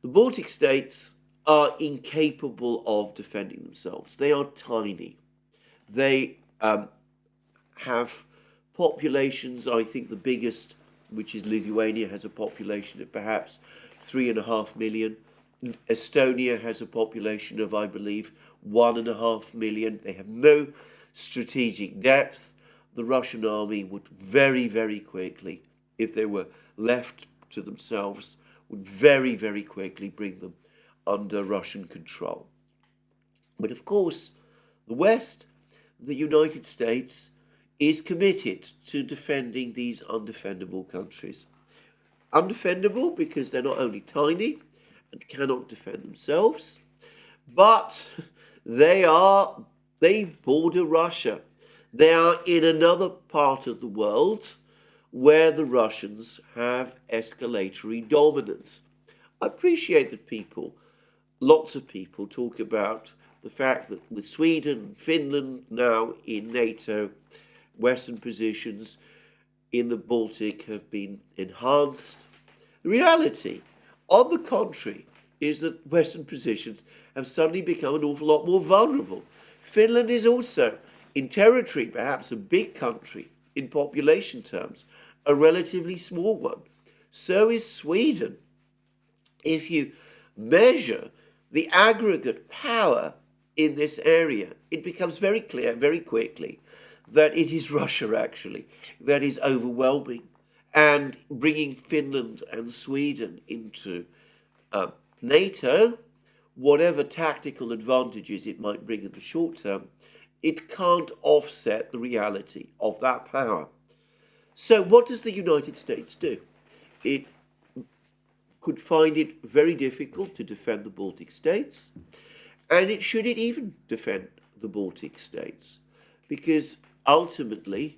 The Baltic states are incapable of defending themselves. They are tiny. They have populations, I think the biggest, which is Lithuania, has a population of perhaps 3.5 million. Estonia has a population of, I believe, 1.5 million. They have no strategic depth. The Russian army would very, very quickly, if they were left to themselves, would very, very quickly bring them under Russian control. But of course, the West, the United States, is committed to defending these undefendable countries. Undefendable because they're not only tiny and cannot defend themselves, but they border Russia. They are in another part of the world where the Russians have escalatory dominance. I appreciate that lots of people talk about the fact that with Sweden and Finland now in NATO, Western positions in the Baltic have been enhanced. The reality, on the contrary, is that Western positions have suddenly become an awful lot more vulnerable. Finland is also, in territory, perhaps a big country, in population terms, a relatively small one. So is Sweden. If you measure the aggregate power in this area, it becomes very clear very quickly that it is Russia, actually, that is overwhelming. And bringing Finland and Sweden into NATO, whatever tactical advantages it might bring in the short term, it can't offset the reality of that power. So what does the United States do? It could find it very difficult to defend the Baltic states, and should it even defend the Baltic states? Because ultimately,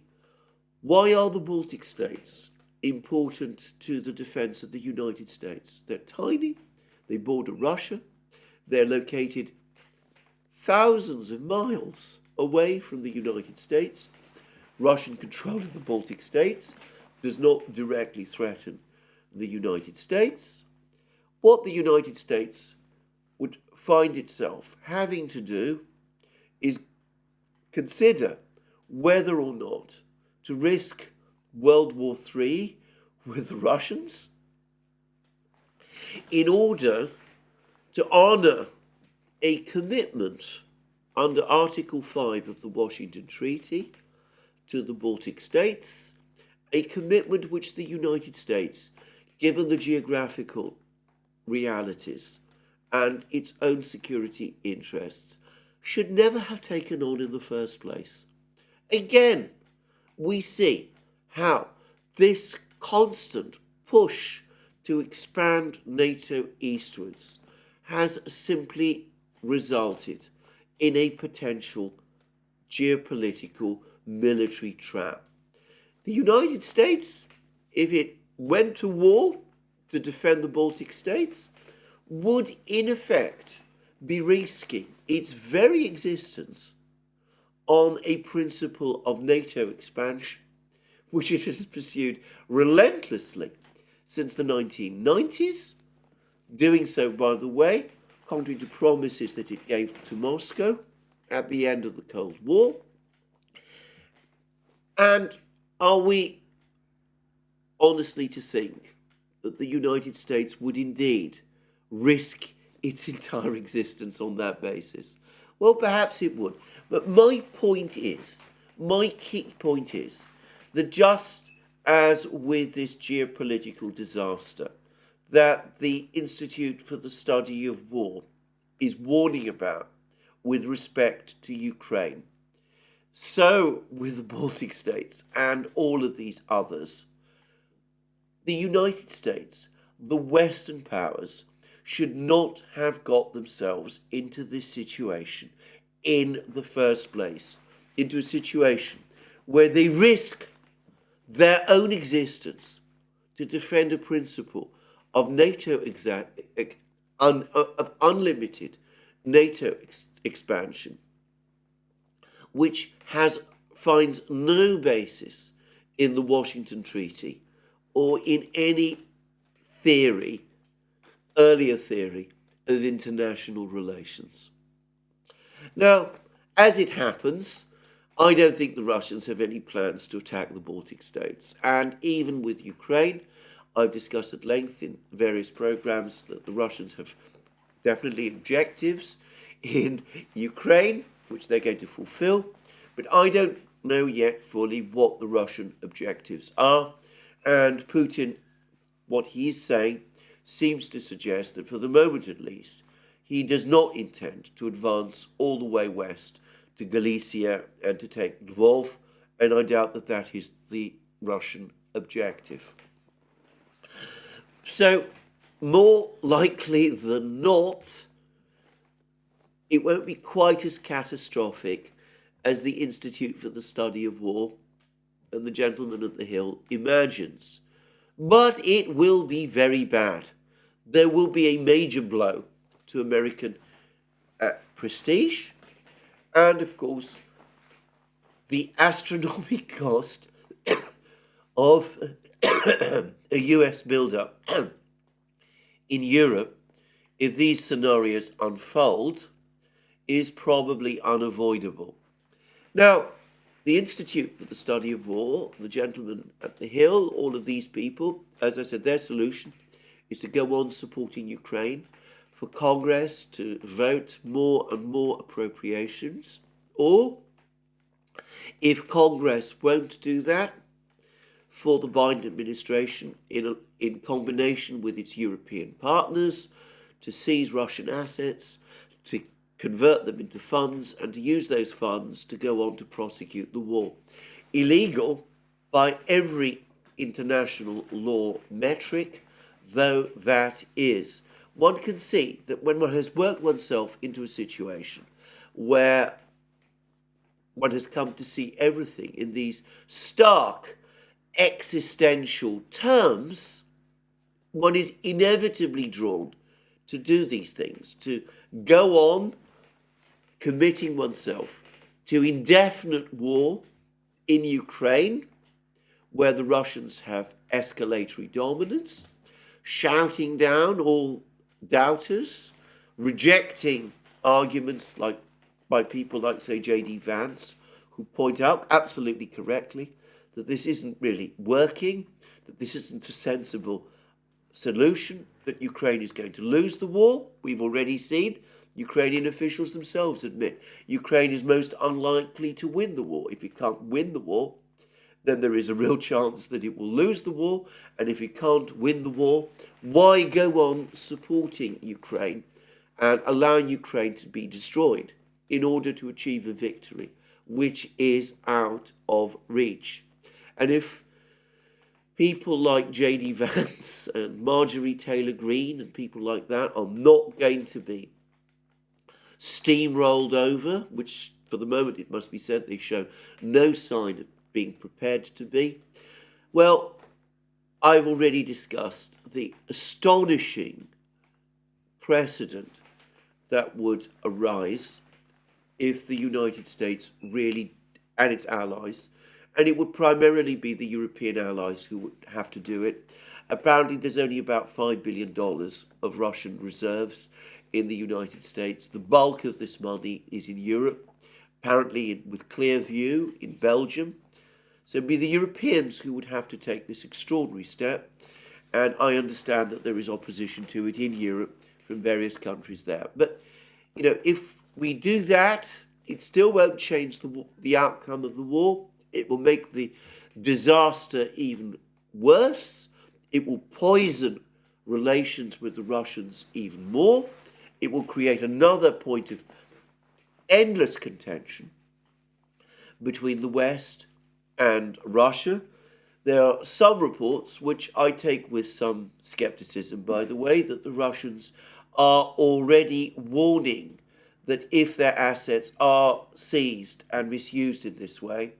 why are the Baltic states important to the defense of the United States? They're tiny, they border Russia, they're located thousands of miles away from the United States. Russian control of the Baltic states does not directly threaten the United States. What the United States would find itself having to do is consider whether or not to risk World War III with the Russians in order to honor a commitment under Article 5 of the Washington Treaty to the Baltic states, a commitment which the United States, given the geographical realities and its own security interests, should never have taken on in the first place. Again, we see how this constant push to expand NATO eastwards has simply resulted in a potential geopolitical military trap. The United States, if it went to war to defend the Baltic states, would in effect be risking its very existence on a principle of NATO expansion, which it has pursued relentlessly since the 1990s, doing so, by the way, contrary to promises that it gave to Moscow at the end of the Cold War. And are we honestly to think that the United States would indeed risk its entire existence on that basis? Well, perhaps it would. But my key point is that just as with this geopolitical disaster that the Institute for the Study of War is warning about with respect to Ukraine, so with the Baltic states and all of these others, the United States, the Western powers, should not have got themselves into this situation in the first place, into a situation where they risk their own existence to defend a principle of of unlimited NATO expansion, which finds no basis in the Washington Treaty or in any earlier theory of international relations. Now, as it happens, I don't think the Russians have any plans to attack the Baltic states. And even with Ukraine, I've discussed at length in various programs that the Russians have definitely objectives in Ukraine, which they're going to fulfill. But I don't know yet fully what the Russian objectives are. And Putin, what he is saying, seems to suggest that for the moment at least, he does not intend to advance all the way west to Galicia and to take Lvov, and I doubt that that is the Russian objective. So, more likely than not, it won't be quite as catastrophic as the Institute for the Study of War and the gentleman at the Hill imagines. But it will be very bad. There will be a major blow to American prestige, and of course, the astronomical cost of a US build-up in Europe, if these scenarios unfold, is probably unavoidable. Now, the Institute for the Study of War, the gentleman at the Hill, all of these people, as I said, their solution is to go on supporting Ukraine, for Congress to vote more and more appropriations, or if Congress won't do that, for the Biden administration, in combination with its European partners, to seize Russian assets, to convert them into funds, and to use those funds to go on to prosecute the war. Illegal by every international law metric, though that is. One can see that when one has worked oneself into a situation where one has come to see everything in these stark existential terms, one is inevitably drawn to do these things, to go on committing oneself to indefinite war in Ukraine, where the Russians have escalatory dominance, shouting down all doubters, rejecting arguments like by people like, say, J.D. Vance, who point out absolutely correctly that this isn't really working, that this isn't a sensible solution, that Ukraine is going to lose the war. We've already seen Ukrainian officials themselves admit Ukraine is most unlikely to win the war. If it can't win the war, then there is a real chance that it will lose the war. And if it can't win the war, why go on supporting Ukraine and allowing Ukraine to be destroyed in order to achieve a victory, which is out of reach? And if people like J.D. Vance and Marjorie Taylor Greene and people like that are not going to be steamrolled over, which for the moment it must be said they show no sign of being prepared to be, well, I've already discussed the astonishing precedent that would arise if the United States really, and its allies, and it would primarily be the European allies who would have to do it. Apparently there's only about $5 billion of Russian reserves in the United States. The bulk of this money is in Europe, apparently with Clearview in Belgium. So it'd be the Europeans who would have to take this extraordinary step, and I understand that there is opposition to it in Europe from various countries there. But, you know, if we do that, it still won't change the outcome of the war. It will make the disaster even worse. It will poison relations with the Russians even more. It will create another point of endless contention between the West and Russia. There are some reports, which I take with some skepticism, by the way, that the Russians are already warning that if their assets are seized and misused in this way,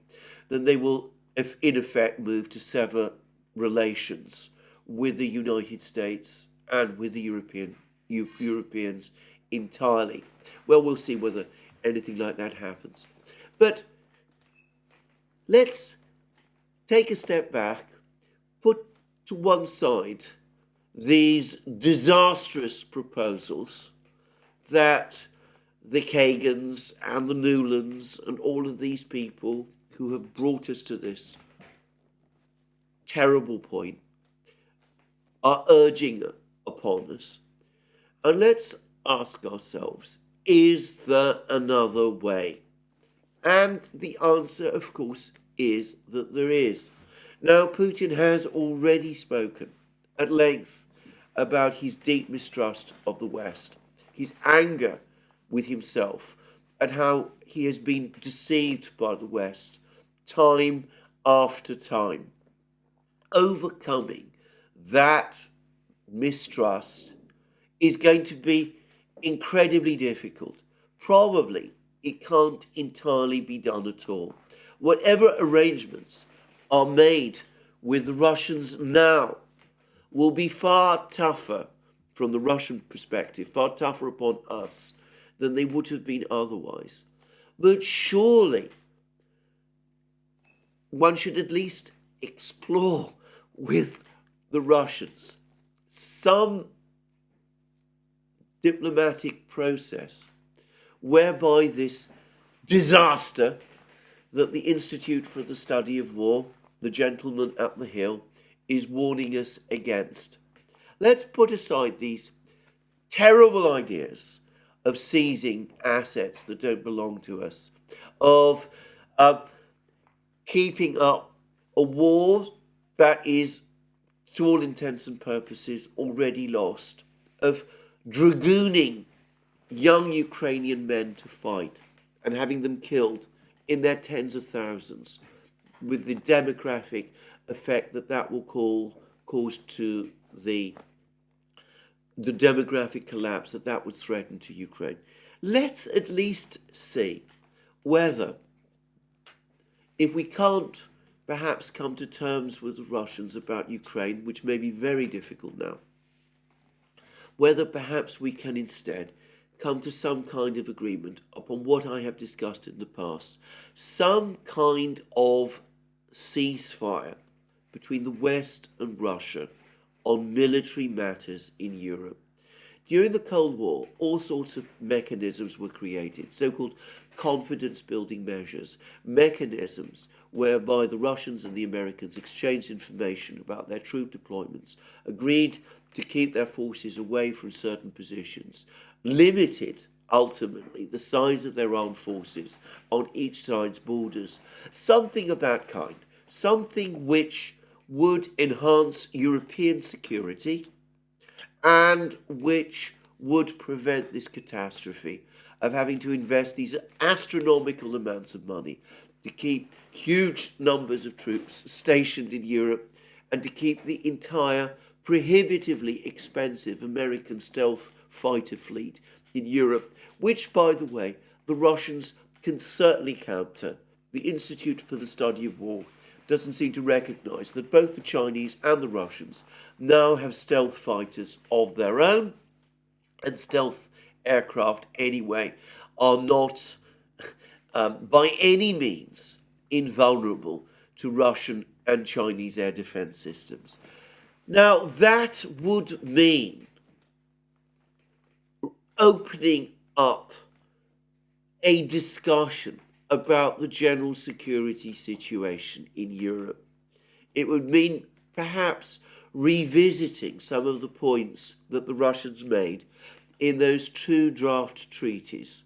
then they will if in effect move to sever relations with the United States and with the Europeans entirely. Well, we'll see whether anything like that happens. But let's take a step back, put to one side these disastrous proposals that the Kagans and the Newlands and all of these people who have brought us to this terrible point are urging upon us. And let's ask ourselves, is there another way? And the answer, of course, is that there is. Now, Putin has already spoken at length about his deep mistrust of the West, his anger with himself, and how he has been deceived by the West time after time. Overcoming that mistrust is going to be incredibly difficult. Probably it can't entirely be done at all. Whatever arrangements are made with the Russians now will be far tougher from the Russian perspective, far tougher upon us than they would have been otherwise. But surely one should at least explore with the Russians some diplomatic process whereby this disaster that the Institute for the Study of War, the gentleman at the Hill, is warning us against. Let's put aside these terrible ideas of seizing assets that don't belong to us, of keeping up a war that is, to all intents and purposes, already lost, of dragooning young Ukrainian men to fight and having them killed in their tens of thousands, with the demographic effect that will cause to the demographic collapse that would threaten to Ukraine. Let's at least see whether, if we can't perhaps come to terms with the Russians about Ukraine, which may be very difficult now, whether perhaps we can instead come to some kind of agreement upon what I have discussed in the past, some kind of ceasefire between the West and Russia on military matters in Europe. During the Cold War, all sorts of mechanisms were created, so-called confidence-building measures, mechanisms whereby the Russians and the Americans exchanged information about their troop deployments, agreed to keep their forces away from certain positions, limited, ultimately, the size of their armed forces on each side's borders. Something of that kind, something which would enhance European security and which would prevent this catastrophe of having to invest these astronomical amounts of money to keep huge numbers of troops stationed in Europe and to keep the entire prohibitively expensive American stealth fighter fleet in Europe, which, by the way, the Russians can certainly counter. The Institute for the Study of War doesn't seem to recognize that both the Chinese and the Russians now have stealth fighters of their own, and stealth aircraft anyway are not by any means invulnerable to Russian and Chinese air defense systems. Now, that would mean opening up a discussion about the general security situation in Europe. It would mean perhaps revisiting some of the points that the Russians made in those two draft treaties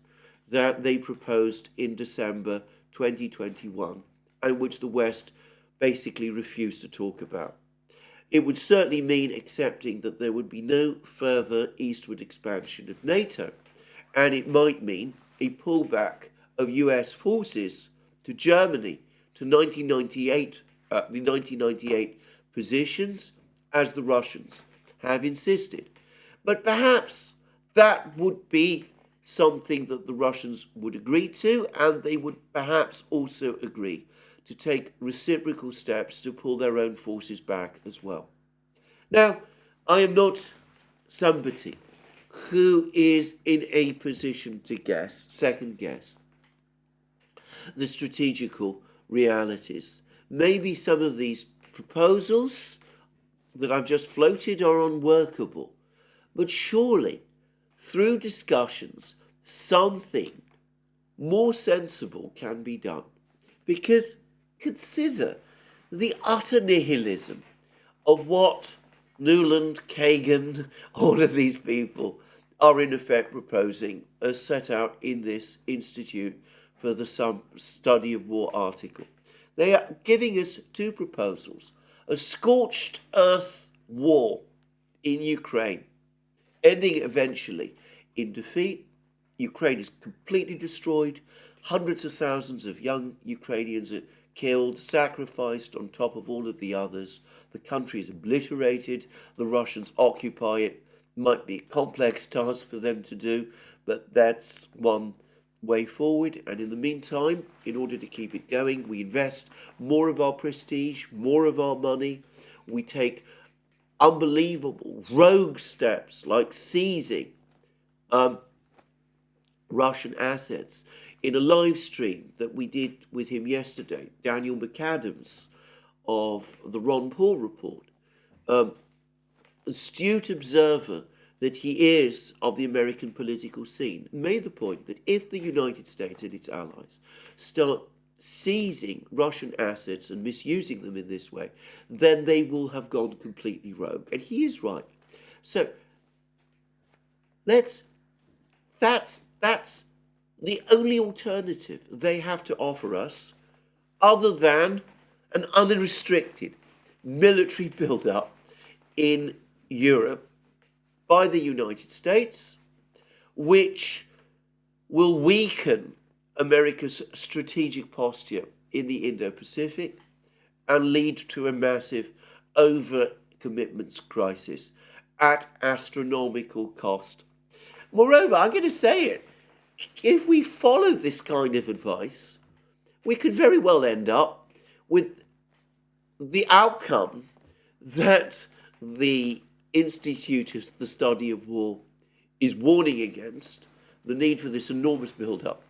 that they proposed in December 2021 and which the West basically refused to talk about. It would certainly mean accepting that there would be no further eastward expansion of NATO, and it might mean a pullback of US forces to Germany to the 1998 positions, as the Russians have insisted. But perhaps that would be something that the Russians would agree to, and they would perhaps also agree to take reciprocal steps to pull their own forces back as well. Now, I am not somebody who is in a position to second guess the strategical realities. Maybe some of these proposals that I've just floated are unworkable, but surely through discussions something more sensible can be done. Because consider the utter nihilism of what Nuland, Kagan, all of these people are in effect proposing as set out in this Institute for the Study of War article. They are giving us two proposals: a scorched earth war in Ukraine, ending eventually in defeat. Ukraine is completely destroyed. Hundreds of thousands of young Ukrainians are killed, sacrificed on top of all of the others. The country is obliterated. The Russians occupy it. Might be a complex task for them to do, but that's one way forward. And in the meantime, in order to keep it going, we invest more of our prestige, more of our money. We take unbelievable rogue steps like seizing Russian assets. In a live stream that we did with him yesterday, Daniel McAdams of the Ron Paul Report, astute observer that he is of the American political scene, made the point that if the United States and its allies start seizing Russian assets and misusing them in this way, then they will have gone completely rogue. And he is right. So that's the only alternative they have to offer us, other than an unrestricted military build-up in Europe by the United States, which will weaken America's strategic posture in the Indo-Pacific and lead to a massive over-commitments crisis at astronomical cost. Moreover, I'm going to say it, if we follow this kind of advice, we could very well end up with the outcome that the Institute of the Study of War is warning against, the need for this enormous build-up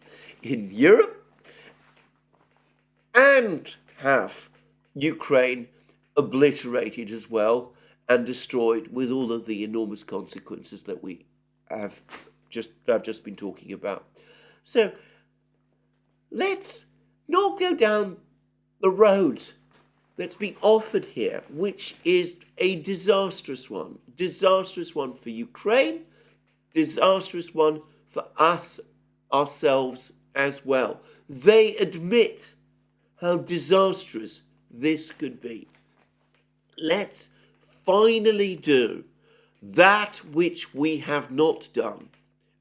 in Europe, and have Ukraine obliterated as well and destroyed with all of the enormous consequences that I've just been talking about. So let's not go down the road that's been offered here, which is a disastrous one for Ukraine, disastrous one for us, ourselves as well. They admit how disastrous this could be. Let's finally do that which we have not done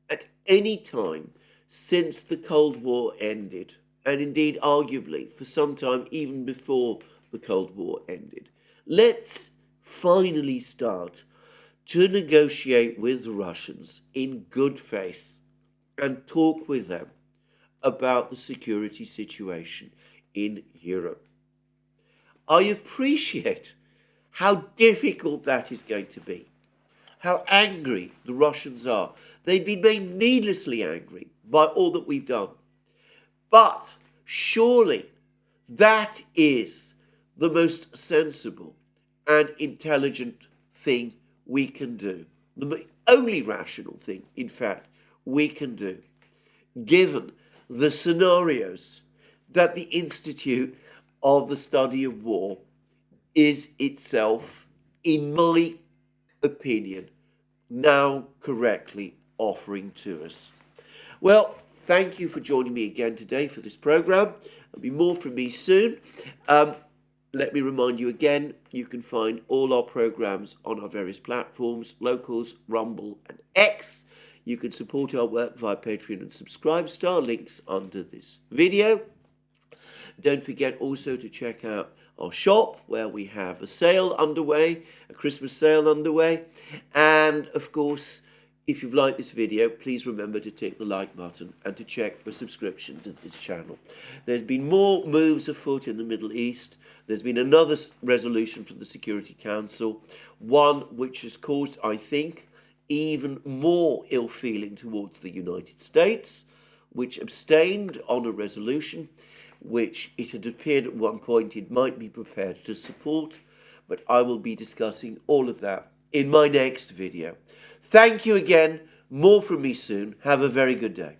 at any time since the Cold War ended, and indeed arguably for some time even before the Cold War ended. Let's finally start to negotiate with the Russians in good faith and talk with them about the security situation in Europe. I appreciate how difficult that is going to be, how angry the Russians are. They've been made needlessly angry by all that we've done. But surely that is the most sensible and intelligent thing we can do. The only rational thing, in fact, we can do, given the scenarios that the Institute of the Study of War is itself, in my opinion, now correctly offering to us. Well, thank you for joining me again today for this program. There'll be more from me soon. Let me remind you again, you can find all our programs on our various platforms, Locals, Rumble and X. You can support our work via Patreon and Subscribestar, links under this video. Don't forget also to check out our shop, where we have a sale underway, a Christmas sale underway. And of course, If you've liked this video, please remember to tick the like button and to check for subscription to this channel. There's been more moves afoot in the Middle East. There's been another resolution from the Security Council, one which has caused, I think, even more ill feeling towards the United States, which abstained on a resolution which it had appeared at one point it might be prepared to support, but I will be discussing all of that in my next video. Thank you again. More from me soon. Have a very good day.